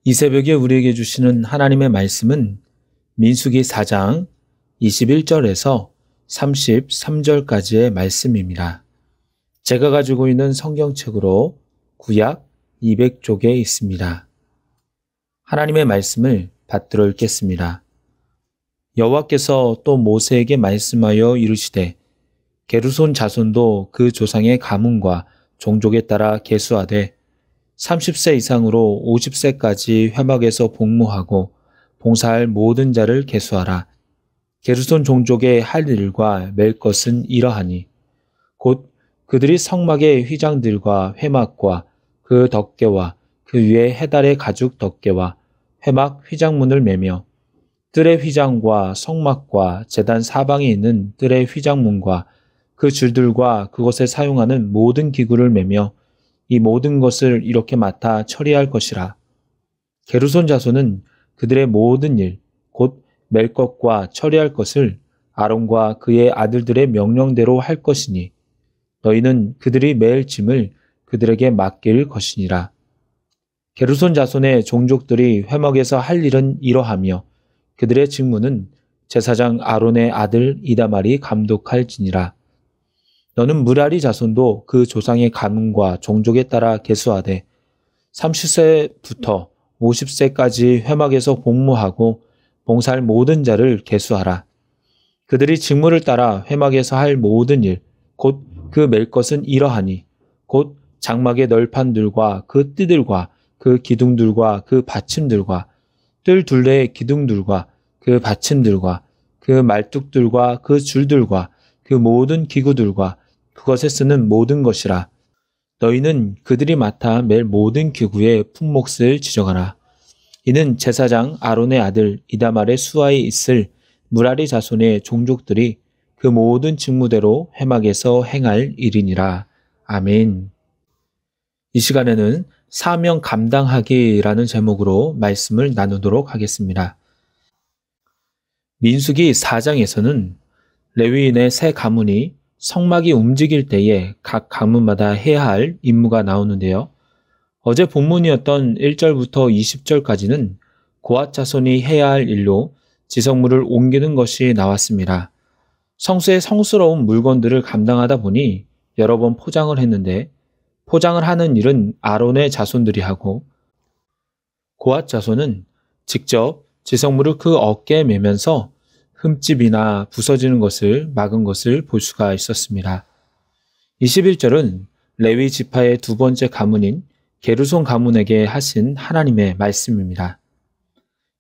이 새벽에 우리에게 주시는 하나님의 말씀은 민수기 4장 21절에서 33절까지의 말씀입니다. 제가 가지고 있는 성경책으로 구약 200쪽에 있습니다. 하나님의 말씀을 받들어 읽겠습니다. 여호와께서 또 모세에게 말씀하여 이르시되 게르손 자손도 그 조상의 가문과 종족에 따라 계수하되 30세 이상으로 50세까지 회막에서 복무하고 봉사할 모든 자를 계수하라. 게르손 종족의 할 일과 맬 것은 이러하니 곧 그들이 성막의 휘장들과 회막과 그 덮개와 그 위에 해달의 가죽 덮개와 회막 휘장문을 매며 뜰의 휘장과 성막과 제단 사방에 있는 뜰의 휘장문과 그 줄들과 그것에 사용하는 모든 기구를 매며 이 모든 것을 이렇게 맡아 처리할 것이라. 게르손 자손은 그들의 모든 일, 곧 맬 것과 처리할 것을 아론과 그의 아들들의 명령대로 할 것이니 너희는 그들이 매일 짐을 그들에게 맡길 것이니라. 게르손 자손의 종족들이 회막에서 할 일은 이러하며 그들의 직무는 제사장 아론의 아들 이다말이 감독할지니라. 너는 무라리 자손도 그 조상의 가문과 종족에 따라 계수하되 30세부터 50세까지 회막에서 복무하고 봉사할 모든 자를 계수하라. 그들이 직무를 따라 회막에서 할 모든 일, 곧 그 맬 것은 이러하니 곧 장막의 널판들과 그 띠들과 그 기둥들과 그 받침들과 뜰 둘레의 기둥들과 그 받침들과 그 말뚝들과 그 줄들과 그 모든 기구들과 그것에 쓰는 모든 것이라. 너희는 그들이 맡아 맬 모든 기구의 품목을 지정하라. 이는 제사장 아론의 아들 이다말의 수하에 있을 무라리 자손의 종족들이 그 모든 직무대로 회막에서 행할 일이니라. 아멘. 이 시간에는 사명 감당하기라는 제목으로 말씀을 나누도록 하겠습니다. 민수기 4장에서는 레위인의 세 가문이 성막이 움직일 때에 각 가문마다 해야 할 임무가 나오는데요. 어제 본문이었던 1절부터 20절까지는 고앗 자손이 해야 할 일로 지성물을 옮기는 것이 나왔습니다. 성수의 성스러운 물건들을 감당하다 보니 여러 번 포장을 했는데 포장을 하는 일은 아론의 자손들이 하고 고앗 자손은 직접 지성물을 그 어깨에 매면서 흠집이나 부서지는 것을 막은 것을 볼 수가 있었습니다. 21절은 레위 지파의 두 번째 가문인 게르손 가문에게 하신 하나님의 말씀입니다.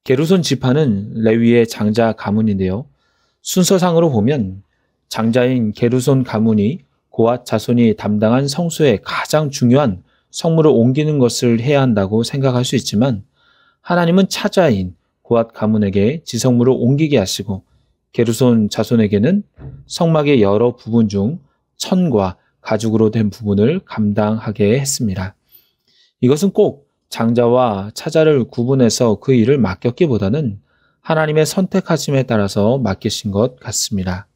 게르손 지파는 레위의 장자 가문인데요. 순서상으로 보면 장자인 게르손 가문이 고앗 자손이 담당한 성소의 가장 중요한 성물을 옮기는 것을 해야 한다고 생각할 수 있지만 하나님은 차자인 고앗 가문에게 지성물을 옮기게 하시고 게르손 자손에게는 성막의 여러 부분 중 천과 가죽으로 된 부분을 감당하게 했습니다. 이것은 꼭 장자와 차자를 구분해서 그 일을 맡겼기보다는 하나님의 선택하심에 따라서 맡기신 것 같습니다.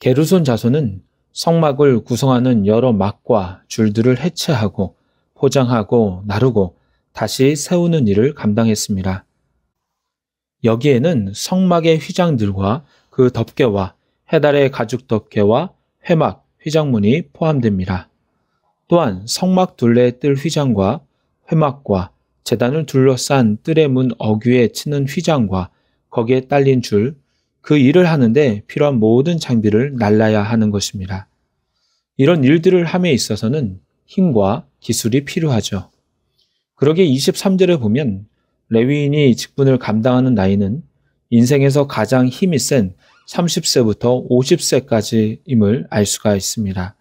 게르손 자손은 성막을 구성하는 여러 막과 줄들을 해체하고 포장하고 나르고 다시 세우는 일을 감당했습니다. 여기에는 성막의 휘장들과 그 덮개와 해달의 가죽 덮개와 회막, 휘장문이 포함됩니다. 또한 성막 둘레의 뜰 휘장과 회막과 제단을 둘러싼 뜰의 문 어귀에 치는 휘장과 거기에 딸린 줄, 그 일을 하는데 필요한 모든 장비를 날라야 하는 것입니다. 이런 일들을 함에 있어서는 힘과 기술이 필요하죠. 그러기에 23절에 보면 레위인이 직분을 감당하는 나이는 인생에서 가장 힘이 센 30세부터 50세까지임을 알 수가 있습니다.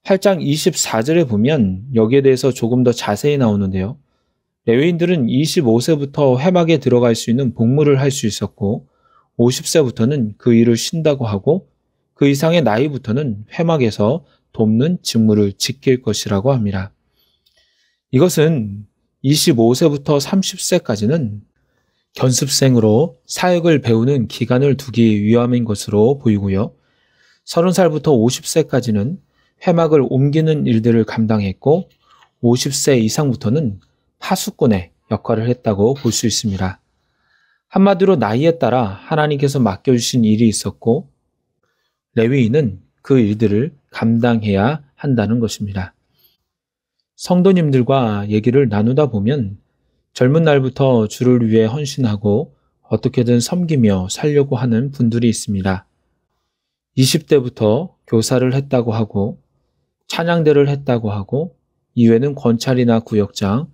8장 24절에 보면 여기에 대해서 조금 더 자세히 나오는데요. 레위인들은 25세부터 회막에 들어갈 수 있는 복무를 할 수 있었고 50세부터는 그 일을 쉰다고 하고 그 이상의 나이부터는 회막에서 돕는 직무를 지킬 것이라고 합니다. 이것은 25세부터 30세까지는 견습생으로 사역을 배우는 기간을 두기 위함인 것으로 보이고요. 30살부터 50세까지는 회막을 옮기는 일들을 감당했고 50세 이상부터는 파수꾼의 역할을 했다고 볼 수 있습니다. 한마디로 나이에 따라 하나님께서 맡겨주신 일이 있었고 레위인은 그 일들을 감당해야 한다는 것입니다. 성도님들과 얘기를 나누다 보면 젊은 날부터 주를 위해 헌신하고 어떻게든 섬기며 살려고 하는 분들이 있습니다. 20대부터 교사를 했다고 하고 찬양대를 했다고 하고 이외에는 권찰이나 구역장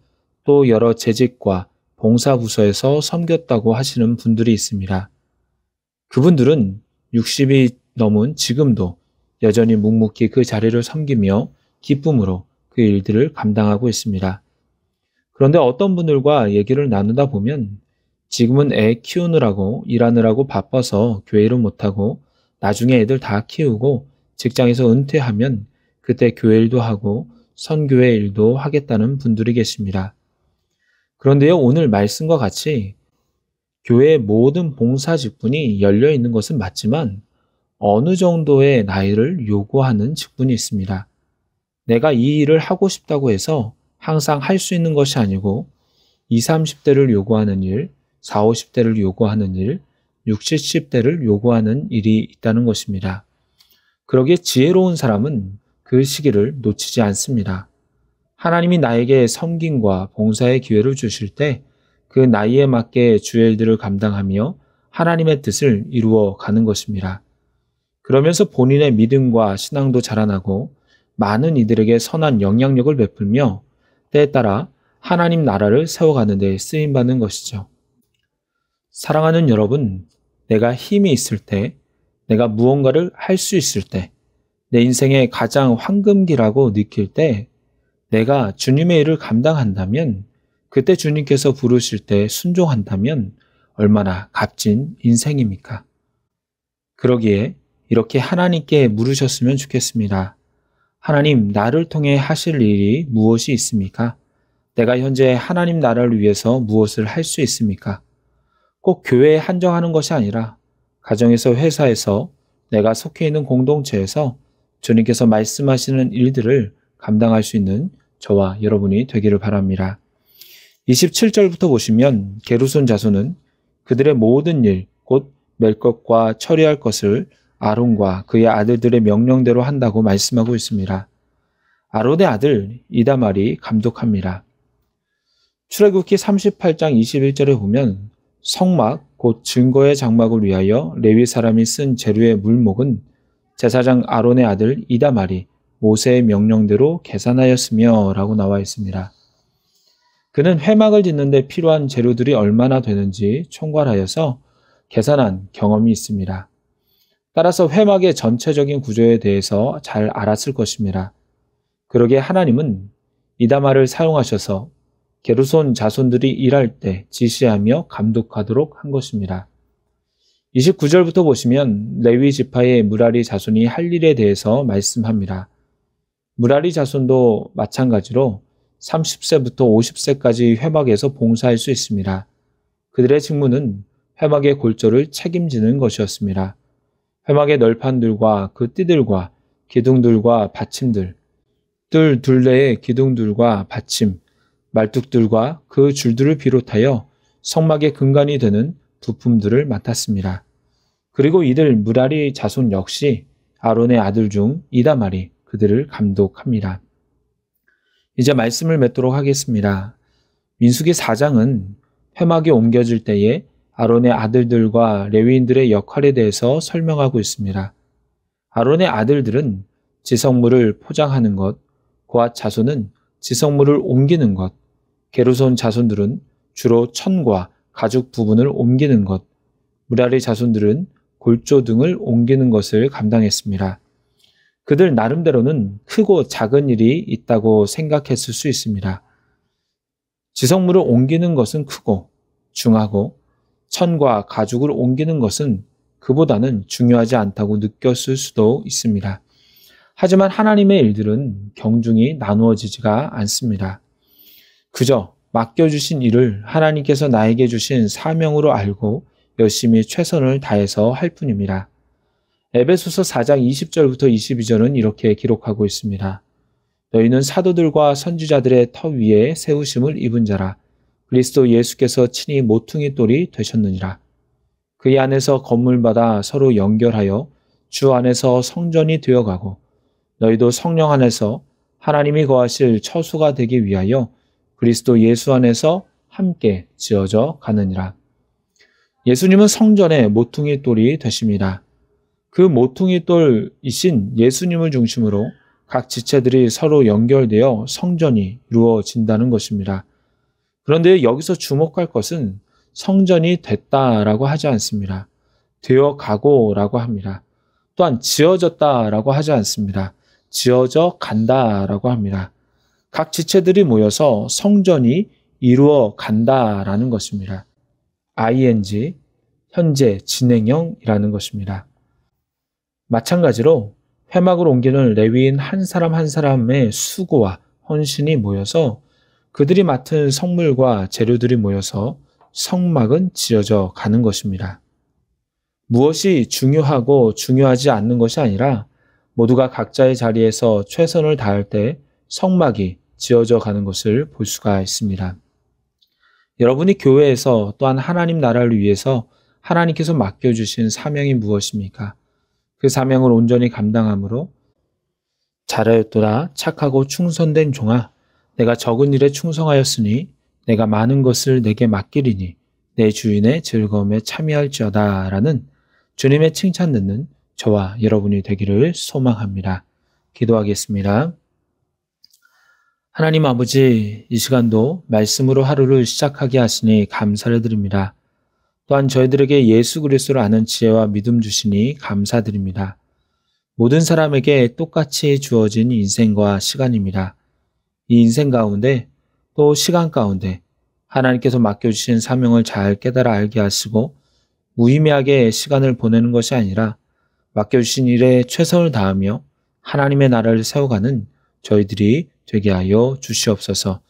또 여러 재직과 봉사부서에서 섬겼다고 하시는 분들이 있습니다. 그분들은 60이 넘은 지금도 여전히 묵묵히 그 자리를 섬기며 기쁨으로 그 일들을 감당하고 있습니다. 그런데 어떤 분들과 얘기를 나누다 보면 지금은 애 키우느라고 일하느라고 바빠서 교회를 못하고 나중에 애들 다 키우고 직장에서 은퇴하면 그때 교회 일도 하고 선교회 일도 하겠다는 분들이 계십니다. 그런데요, 오늘 말씀과 같이 교회의 모든 봉사 직분이 열려 있는 것은 맞지만 어느 정도의 나이를 요구하는 직분이 있습니다. 내가 이 일을 하고 싶다고 해서 항상 할 수 있는 것이 아니고 20, 30대를 요구하는 일, 40, 50대를 요구하는 일, 60, 70대를 요구하는 일이 있다는 것입니다. 그러기에 지혜로운 사람은 그 시기를 놓치지 않습니다. 하나님이 나에게 섬김과 봉사의 기회를 주실 때 그 나이에 맞게 주의 일들을 감당하며 하나님의 뜻을 이루어 가는 것입니다. 그러면서 본인의 믿음과 신앙도 자라나고 많은 이들에게 선한 영향력을 베풀며 때에 따라 하나님 나라를 세워가는 데 쓰임받는 것이죠. 사랑하는 여러분, 내가 힘이 있을 때, 내가 무언가를 할 수 있을 때, 내 인생의 가장 황금기라고 느낄 때 내가 주님의 일을 감당한다면, 그때 주님께서 부르실 때 순종한다면 얼마나 값진 인생입니까? 그러기에 이렇게 하나님께 물으셨으면 좋겠습니다. 하나님, 나를 통해 하실 일이 무엇이 있습니까? 내가 현재 하나님 나라를 위해서 무엇을 할 수 있습니까? 꼭 교회에 한정하는 것이 아니라 가정에서, 회사에서, 내가 속해 있는 공동체에서 주님께서 말씀하시는 일들을 감당할 수 있는 저와 여러분이 되기를 바랍니다. 27절부터 보시면 게르손 자손은 그들의 모든 일, 곧 멜 것과 처리할 것을 아론과 그의 아들들의 명령대로 한다고 말씀하고 있습니다. 아론의 아들 이다말이 감독합니다. 출애굽기 38장 21절에 보면 성막, 곧 증거의 장막을 위하여 레위 사람이 쓴 재료의 물목은 제사장 아론의 아들 이다말이 모세의 명령대로 계산하였으며 라고 나와 있습니다. 그는 회막을 짓는 데 필요한 재료들이 얼마나 되는지 총괄하여서 계산한 경험이 있습니다. 따라서 회막의 전체적인 구조에 대해서 잘 알았을 것입니다. 그러기에 하나님은 이다말을 사용하셔서 게르손 자손들이 일할 때 지시하며 감독하도록 한 것입니다. 29절부터 보시면 레위 지파의 무라리 자손이 할 일에 대해서 말씀합니다. 무라리 자손도 마찬가지로 30세부터 50세까지 회막에서 봉사할 수 있습니다. 그들의 직무는 회막의 골조를 책임지는 것이었습니다. 회막의 널판들과 그 띠들과 기둥들과 받침들, 뜰 둘레의 기둥들과 받침, 말뚝들과 그 줄들을 비롯하여 성막의 근간이 되는 부품들을 맡았습니다. 그리고 이들 무라리 자손 역시 아론의 아들 중 이다말이 그들을 감독합니다. 이제 말씀을 맺도록 하겠습니다. 민수기 4장은 회막이 옮겨질 때에 아론의 아들들과 레위인들의 역할에 대해서 설명하고 있습니다. 아론의 아들들은 지성물을 포장하는 것, 고앗 자손은 지성물을 옮기는 것, 게르손 자손들은 주로 천과 가죽 부분을 옮기는 것, 무라리 자손들은 골조 등을 옮기는 것을 감당했습니다. 그들 나름대로는 크고 작은 일이 있다고 생각했을 수 있습니다. 지성물을 옮기는 것은 크고 중하고 천과 가죽을 옮기는 것은 그보다는 중요하지 않다고 느꼈을 수도 있습니다. 하지만 하나님의 일들은 경중이 나누어지지가 않습니다. 그저 맡겨주신 일을 하나님께서 나에게 주신 사명으로 알고 열심히 최선을 다해서 할 뿐입니다. 에베소서 4장 20절부터 22절은 이렇게 기록하고 있습니다. 너희는 사도들과 선지자들의 터 위에 세우심을 입은 자라. 그리스도 예수께서 친히 모퉁이 돌이 되셨느니라. 그의 안에서 건물마다 서로 연결하여 주 안에서 성전이 되어가고 너희도 성령 안에서 하나님이 거하실 처소가 되기 위하여 그리스도 예수 안에서 함께 지어져 가느니라. 예수님은 성전의 모퉁이 돌이 되십니다. 그 모퉁이 돌이신 예수님을 중심으로 각 지체들이 서로 연결되어 성전이 이루어진다는 것입니다. 그런데 여기서 주목할 것은 성전이 됐다라고 하지 않습니다. 되어가고라고 합니다. 또한 지어졌다라고 하지 않습니다. 지어져 간다라고 합니다. 각 지체들이 모여서 성전이 이루어 간다라는 것입니다. ing, 현재 진행형이라는 것입니다. 마찬가지로 회막을 옮기는 레위인 한 사람 한 사람의 수고와 헌신이 모여서 그들이 맡은 성물과 재료들이 모여서 성막은 지어져 가는 것입니다. 무엇이 중요하고 중요하지 않는 것이 아니라 모두가 각자의 자리에서 최선을 다할 때 성막이 지어져 가는 것을 볼 수가 있습니다. 여러분이 교회에서 또한 하나님 나라를 위해서 하나님께서 맡겨주신 사명이 무엇입니까? 그 사명을 온전히 감당함으로 잘하였도다 착하고 충성된 종아 내가 적은 일에 충성하였으니 내가 많은 것을 내게 맡기리니 내 주인의 즐거움에 참여할지어다 라는 주님의 칭찬 듣는 저와 여러분이 되기를 소망합니다. 기도하겠습니다. 하나님 아버지, 이 시간도 말씀으로 하루를 시작하게 하시니 감사를 드립니다. 또한 저희들에게 예수 그리스도를 아는 지혜와 믿음 주시니 감사드립니다. 모든 사람에게 똑같이 주어진 인생과 시간입니다. 이 인생 가운데 또 시간 가운데 하나님께서 맡겨주신 사명을 잘 깨달아 알게 하시고 무의미하게 시간을 보내는 것이 아니라 맡겨주신 일에 최선을 다하며 하나님의 나라를 세워가는 저희들이 되게 하여 주시옵소서.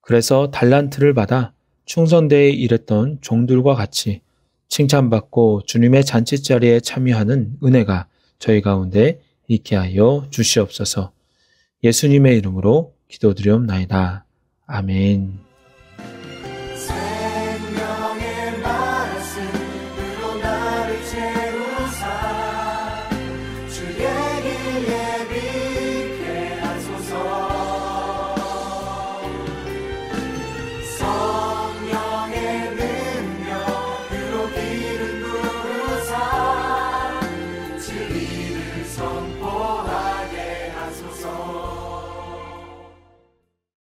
그래서 달란트를 받아 충성되이 일했던 종들과 같이 칭찬받고 주님의 잔치자리에 참여하는 은혜가 저희 가운데 있게 하여 주시옵소서. 예수님의 이름으로 기도드리옵나이다. 아멘.